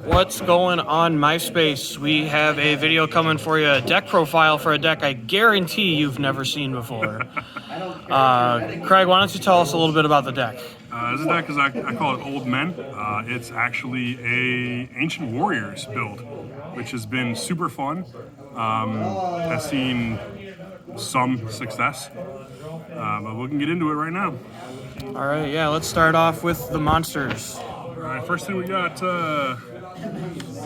What's going on MySpace? We have a video coming for you, a deck profile for a deck I guarantee you've never seen before. Craig, why don't you tell us a little bit about the deck? This deck is, I call it Old Men. It's actually a Ancient Warriors build, which has been super fun. Has seen some success, but we can get into it right now. All right, yeah, let's start off with the monsters. All right, first thing we got,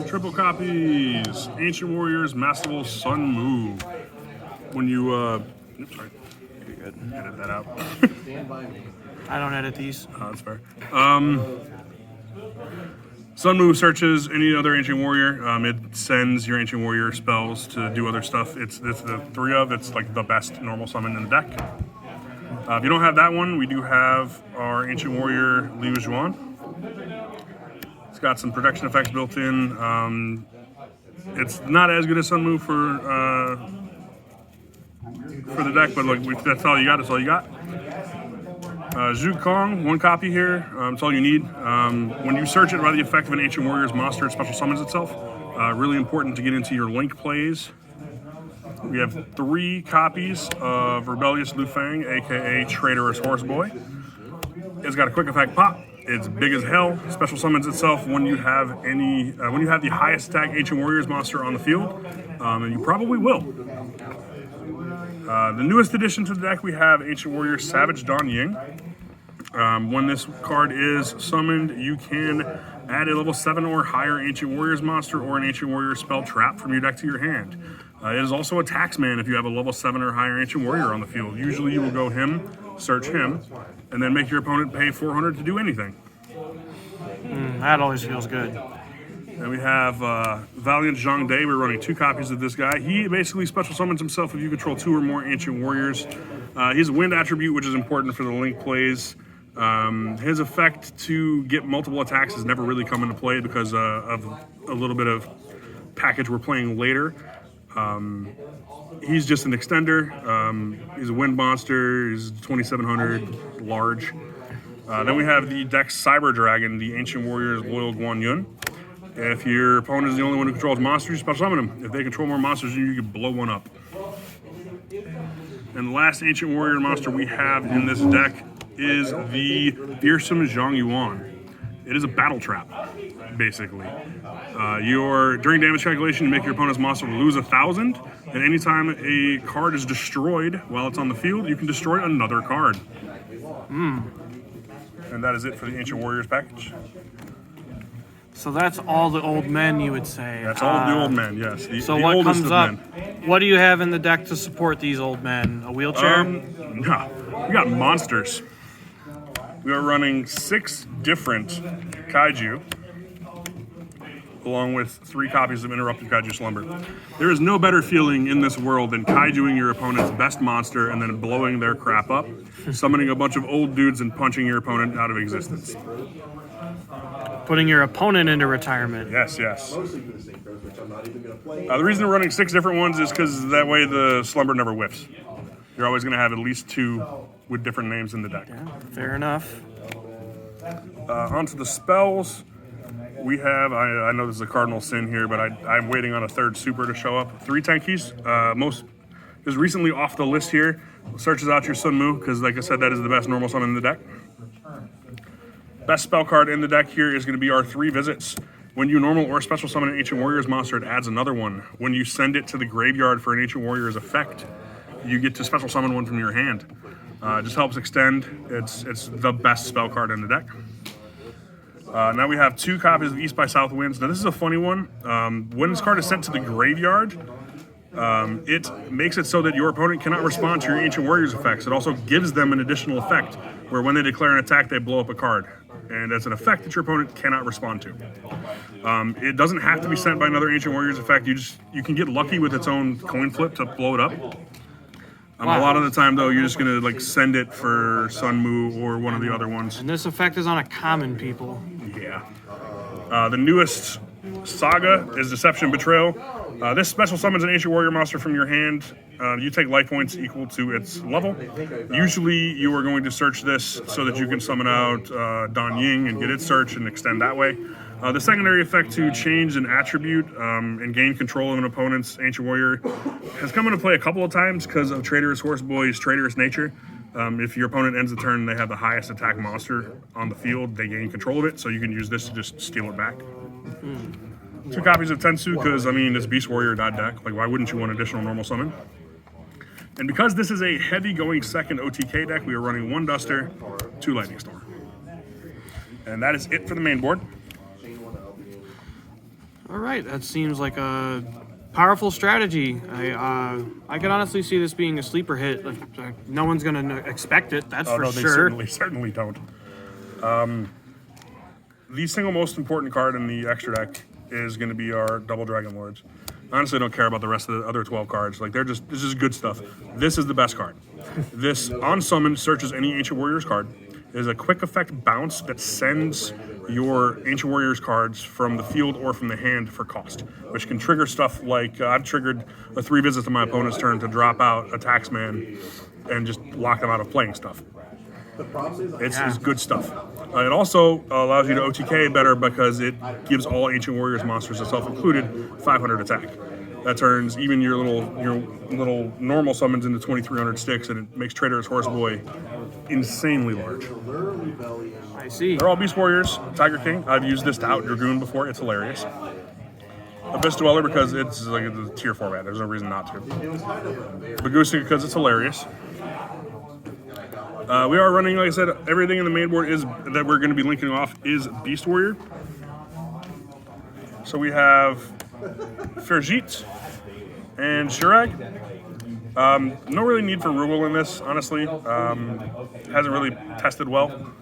triple copies, Ancient Warriors, Masterful Sun Move. When you, oops, sorry, edit that out. I don't edit these. Oh, that's fair. Sun Move searches any other Ancient Warrior. It sends your Ancient Warrior spells to do other stuff. It's the three of. It's like the best normal summon in the deck. If you don't have that one, we do have our Ancient Warrior Liu Zhuan. It's got some protection effects built in. It's not as good as Sun Move for the deck, but like that's all you got. That's all you got. Zhu Kong, one copy here. That's all you need. When you search it by the effect of an Ancient Warrior's monster, it special summons itself. Really important to get into your link plays. We have 3 copies of Rebellious Lu Fang, aka Traitorous Horseboy. It's got a quick effect pop. It's big as hell. Special summons itself when you have the highest attack Ancient Warriors monster on the field, and you probably will. The newest addition to the deck, we have Ancient Warrior Savage Don Ying. When this card is summoned, you can add a level 7 or higher Ancient Warriors monster or an Ancient Warrior spell trap from your deck to your hand. It is also a taxman if you have a level 7 or higher Ancient Warrior on the field. Usually you will go him, search him, and then make your opponent pay 400 to do anything. That always feels good. And we have Valiant Zhang Dai. We're running 2 copies of this guy. He basically special summons himself if you control 2 or more Ancient Warriors. He has a wind attribute, which is important for the link plays. His effect to get multiple attacks has never really come into play because of a little bit of package we're playing later. He's just an extender. He's a wind monster. He's 2700, large. Then we have the Dex Cyber Dragon, the Ancient Warriors Loyal Guan Yun. If your opponent is the only one who controls monsters, you special summon them. If they control more monsters, you can blow one up. And the last Ancient Warrior monster we have in this deck is the Fearsome Zhang Yuan. It is a battle trap, basically. During damage calculation, you make your opponent's monster lose 1,000, and anytime a card is destroyed while it's on the field, you can destroy another card. And that is it for the Ancient Warriors package. So that's all the old men, you would say. That's all of the old men, yes. The what oldest comes of up? men. What do you have in the deck to support these old men? A wheelchair? No, we got monsters. We are running 6 different Kaiju, along with 3 copies of Interrupted Kaiju Slumber. There is no better feeling in this world than Kaijuing your opponent's best monster and then blowing their crap up, summoning a bunch of old dudes and punching your opponent out of existence. Putting your opponent into retirement. Yes, yes. The reason we're running 6 different ones is because that way the Slumber never whiffs. You're always going to have at least 2 with different names in the deck. Yeah, fair enough. Onto the spells. We have, I know this is a cardinal sin here, but I'm waiting on a 3rd super to show up. 3 Tenkeys. Is recently off the list here. Searches out your Sun Mu, because like I said, that is the best normal summon in the deck. Best spell card in the deck here is going to be our 3 Visits. When you normal or special summon an Ancient Warriors monster, it adds another one. When you send it to the graveyard for an Ancient Warriors effect, you get to special summon one from your hand. Just helps extend. It's the best spell card in the deck. Now we have 2 copies of East by South Winds. Now this is a funny one. When this card is sent to the graveyard, it makes it so that your opponent cannot respond to your Ancient Warriors effects. It also gives them an additional effect, where when they declare an attack, they blow up a card. And that's an effect that your opponent cannot respond to. It doesn't have to be sent by another Ancient Warriors effect. You can get lucky with its own coin flip to blow it up. Wow. A lot of the time, though, you're just going to send it for Sun Mu or one of the other ones. And this effect is on a common, people. Yeah. The newest saga is Deception Betrayal. This special summons an Ancient Warrior monster from your hand. You take life points equal to its level. Usually you are going to search this so that you can summon out Don Ying and get its search and extend that way. The secondary effect to change an attribute and gain control of an opponent's Ancient Warrior has come into play a couple of times because of Traitorous Horseboy's traitorous nature. If your opponent ends the turn and they have the highest attack monster on the field, they gain control of it, so you can use this to just steal it back. 2 copies of Tensu, because, I mean, it's Beast Warrior deck. Like, why wouldn't you want additional normal summon? And because this is a heavy going second OTK deck, we are running 1 Duster, 2 Lightning Storm. And that is it for the main board. All right, that seems like a powerful strategy. I can honestly see this being a sleeper hit. Like, no one's going to expect it, that's for no, sure. They certainly don't. The single most important card in the extra deck is going to be our Double Dragon Lords. Honestly, I don't care about the rest of the other 12 cards. Like, this is good stuff. This is the best card. This, on summon, searches any Ancient Warriors card. It is a quick effect bounce that sends your Ancient Warriors cards from the field or from the hand for cost, which can trigger stuff like, I've triggered a 3 visits to my opponent's turn to drop out a Taxman and just lock them out of playing stuff. It's good stuff. It also allows you to OTK better because it gives all Ancient Warriors monsters, itself included, 500 attack. That turns even your little normal summons into 2,300 sticks, and it makes Traitorous Horseboy insanely large. I see. They're all Beast Warriors. Tiger King. I've used this to out Dragoon before. It's hilarious. Abyss Dweller because it's like a tier format. There's no reason not to. Bagusi because it's hilarious. We are running, like I said, everything in the main board is that we're going to be linking off is Beast Warrior. So we have Ferjit and Shirag. No really need for Rugal in this, honestly. Hasn't really tested well.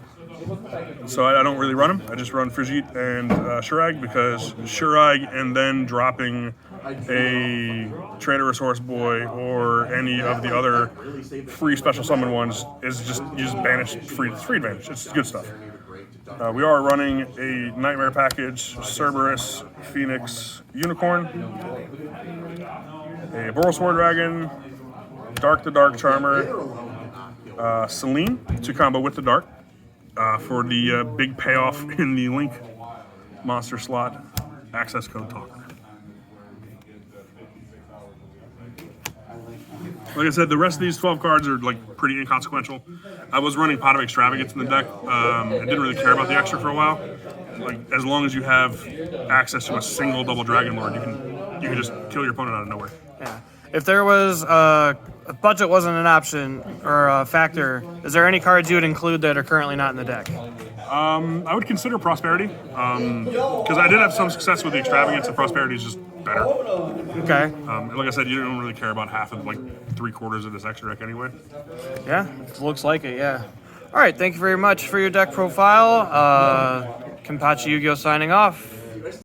So I don't really run him. I just run Ferjit and Shirag because Shirag and then dropping a Traitorous Horseboy or any of the other free special summon ones is just, you just banish free advantage. It's good stuff. We are running a Nightmare package, Cerberus, Phoenix, Unicorn, a Boral Sword Dragon, Dark the Dark Charmer, Celine to combo with the Dark for the big payoff in the Link monster slot, access code talker. Like I said, the rest of these 12 cards are like pretty inconsequential. I was running Pot of Extravagance in the deck. I didn't really care about the extra for a while. Like, as long as you have access to a single Double Dragon Lord, you can just kill your opponent out of nowhere. Yeah. If there was if budget wasn't an option or a factor, is there any cards you would include that are currently not in the deck? I would consider Prosperity because I did have some success with the Extravagance, and Prosperity is just better. Okay. Like I said, you don't really care about half of, like, 3/4 of this extra deck anyway. Yeah, looks like it, yeah. All right, thank you very much for your deck profile. Kenpachi Yu-Gi-Oh signing off.